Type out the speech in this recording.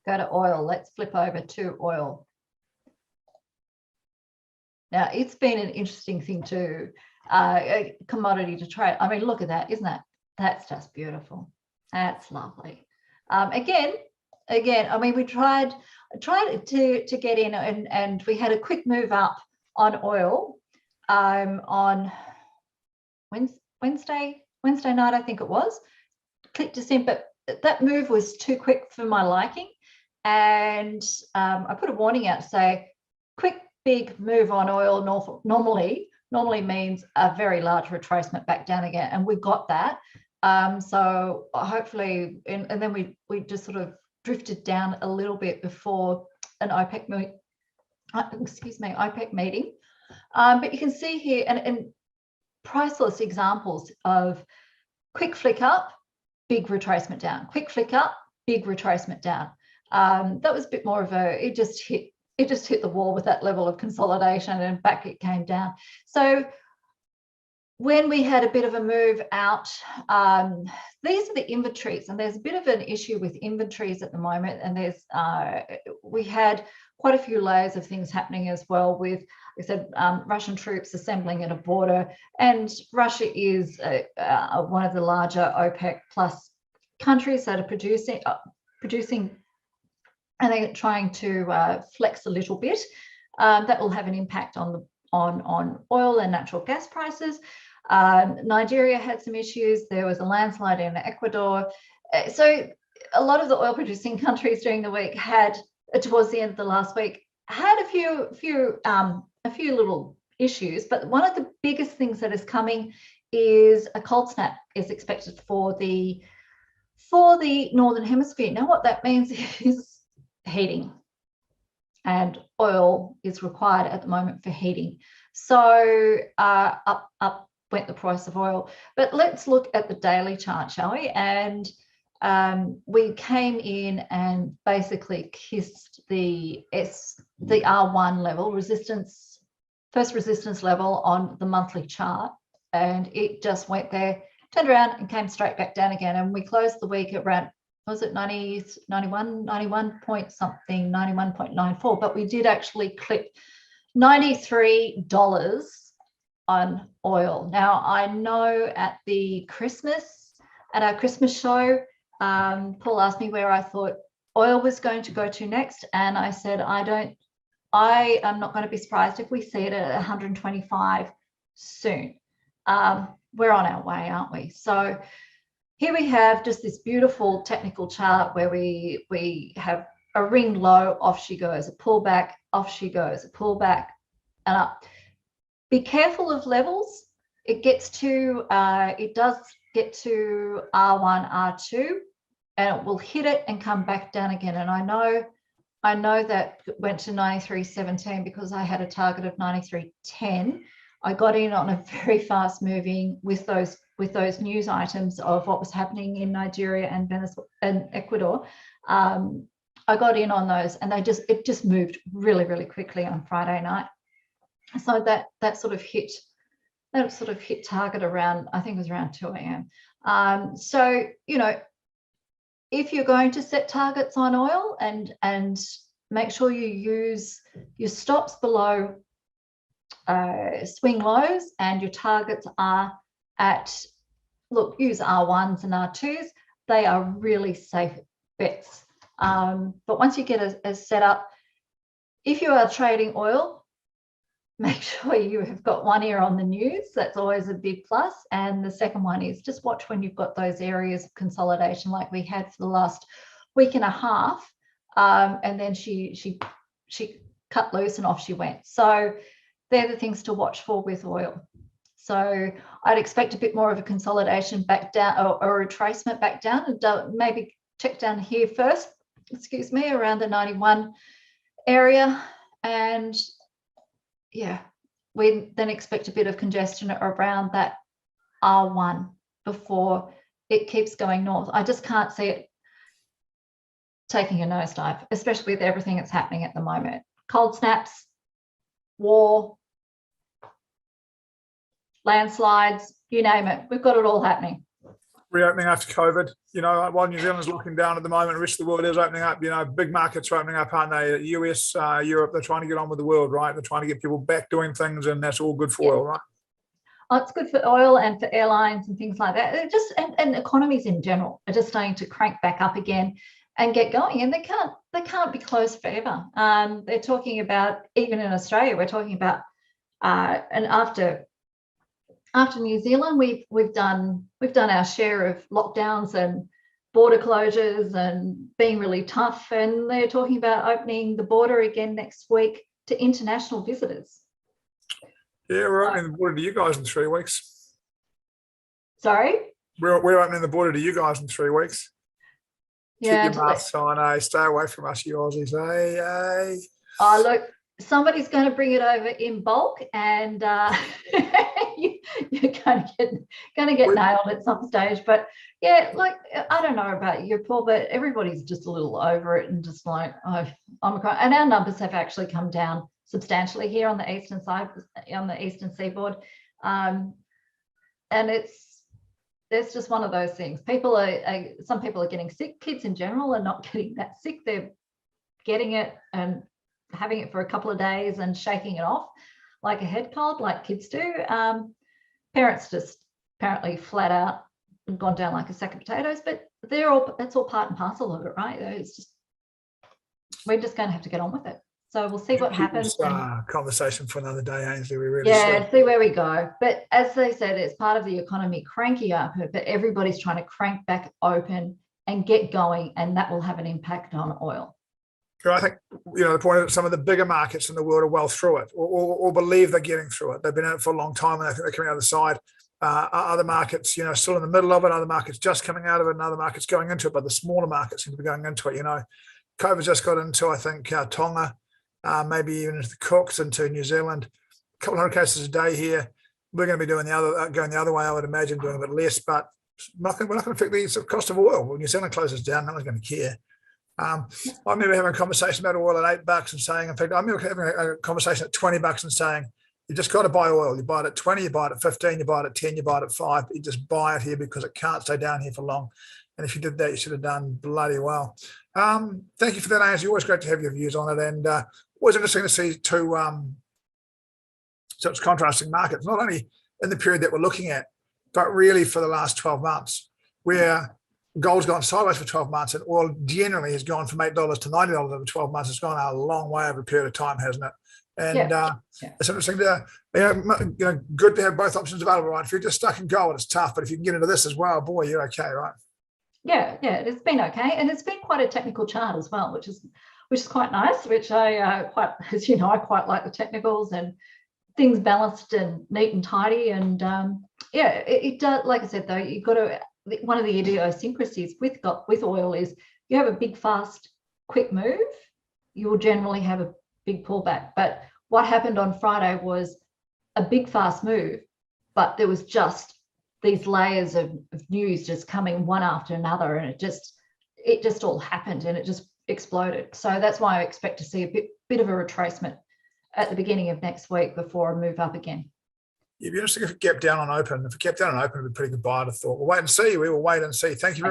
Go to oil. Let's flip over to oil. Now, it's been an interesting thing to a commodity to trade. I mean, look at that, isn't that? That's just beautiful. That's lovely. Again, I mean, we tried to get in, and we had a quick move up on oil on Wednesday night, I think it was. Clicked us in, but that move was too quick for my liking, and I put a warning out to say, quick big move on oil normally means a very large retracement back down again, and we got that. So hopefully, and then we just sort of drifted down a little bit before an OPEC meeting. But you can see here, and priceless examples of quick flick up, big retracement down, quick flick up, big retracement down. That was a bit more of it just hit the wall with that level of consolidation, and back it came down. So when we had a bit of a move out, these are the inventories, and there's a bit of an issue with inventories at the moment, and there's we had quite a few layers of things happening as well with, like I said, Russian troops assembling at a border, and Russia is one of the larger OPEC plus countries that are producing, and they're trying to flex a little bit. That will have an impact on oil and natural gas prices. Nigeria had some issues. There was a landslide in Ecuador. So a lot of the oil producing countries during the week had, towards the end of the last week, had a few little issues. But one of the biggest things that is coming is a cold snap is expected for the Northern Hemisphere. Now, what that means is heating, and oil is required at the moment for heating. So up went the price of oil. But let's look at the daily chart, shall we? And we came in and basically kissed the R1 level, first resistance level on the monthly chart, and it just went there, turned around and came straight back down again. And we closed the week at around, was it 91 point something, 91.94, but we did actually clip $93 on oil. Now, I know at our Christmas show, Paul asked me where I thought oil was going to go to next, and I said I am not going to be surprised if we see it at 125 soon. We're on our way, aren't we? So here we have just this beautiful technical chart where we have a ring low, off she goes, a pullback, off she goes, a pullback, and up. Be careful of levels. It does get to R1, R2, and it will hit it and come back down again. And I know that went to 93.17 because I had a target of 93.10. I got in on a very fast moving with those news items of what was happening in Nigeria and Venezuela and Ecuador. I got in on those, and it just moved really, really quickly on Friday night. So that sort of hit target around, I think it was around 2 a.m. So, you know, if you're going to set targets on oil, and make sure you use your stops below swing lows, and your targets are use R1s and R2s. They are really safe bets. But once you get a setup, if you are trading oil, make sure you have got one ear on the news. That's always a big plus. And the second one is just watch when you've got those areas of consolidation like we had for the last week and a half. And then she cut loose and off she went. So they're the things to watch for with oil. So I'd expect a bit more of a consolidation back down, or a retracement back down, and maybe check down here first, around the 91 area. And yeah, we then expect a bit of congestion around that R1 before it keeps going north. I just can't see it taking a nosedive, especially with everything that's happening at the moment. Cold snaps, war, landslides, you name it. We've got it all happening. reopening after COVID. While New Zealand's locking down at the moment, the rest of the world is opening up. Big markets are opening up, aren't they? US, Europe, they're trying to get on with the world, right? They're trying to get people back doing things, and that's all good for oil, right? Oh, it's good for oil and for airlines and things like that. It just and economies in general are just starting to crank back up again and get going, and they can't be closed forever. They're talking about, even in Australia, we're talking about and after New Zealand, we've done our share of lockdowns and border closures and being really tough, and they're talking about opening the border again next week to international visitors. Yeah, we're opening the border to you guys in 3 weeks. Sorry? We're opening the border to you guys in 3 weeks. Yeah. Keep your masks on, Stay away from us, you Aussies. Hey. Oh, look, somebody's going to bring it over in bulk, and you're going to get nailed at some stage. But yeah, like, I don't know about you, Paul, but everybody's just a little over it and just like, oh, Omicron. And our numbers have actually come down substantially here on the eastern side, on the eastern seaboard, and there's just one of those things. Some people are getting sick. Kids in general are not getting that sick. They're getting it and having it for a couple of days and shaking it off like a head cold, like kids do. Parents just apparently flat out and gone down like a sack of potatoes, but that's all part and parcel of it, right? We're just going to have to get on with it. So we'll see what happens. Conversation for another day, Ainsley. We really see where we go. But as they said, it's part of the economy cranking up, but everybody's trying to crank back open and get going, and that will have an impact on oil. I think, the point is some of the bigger markets in the world are well through it, or believe they're getting through it. They've been in it for a long time, and I think they're coming out of the side. Other markets, still in the middle of it. Other markets just coming out of it, and other markets going into it. But the smaller markets seem to be going into it. COVID just got into, I think, Tonga, maybe even into the Cooks, into New Zealand. A couple hundred cases a day here. We're going to be doing going the other way, I would imagine, doing a bit less. But we're not going to affect the cost of oil. When New Zealand closes down, no one's going to care. I remember having a conversation about oil at $8 and saying, in fact, I remember having a conversation at $20 and saying, you just got to buy oil. You buy it at 20, you buy it at 15, you buy it at 10, you buy it at 5. You just buy it here because it can't stay down here for long. And if you did that, you should have done bloody well. Thank you for that, Ainslie. Always great to have your views on it. And always interesting to see two such contrasting markets, not only in the period that we're looking at, but really for the last 12 months, where gold's gone sideways for 12 months and oil generally has gone from $8 to $90 over 12 months. It's gone a long way over a period of time, hasn't it? And it's interesting to, good to have both options available, right? If you're just stuck in gold, it's tough. But if you can get into this as well, boy, you're okay, right? Yeah, it's been okay. And it's been quite a technical chart as well, which is quite nice, which I quite, as you know, I quite like the technicals and things balanced and neat and tidy. And it does, like I said, though, you've got to, one of the idiosyncrasies with oil is you have a big, fast, quick move, you will generally have a big pullback. But what happened on Friday was a big, fast move, but there was just these layers of news just coming one after another, and it just all happened and it just exploded. So that's why I expect to see a bit of a retracement at the beginning of next week before I move up again. It'd be interesting if it kept down on open. If it kept down on open, it'd be a pretty good buy, I'd have thought. We'll wait and see. We will wait and see. Thank you very much.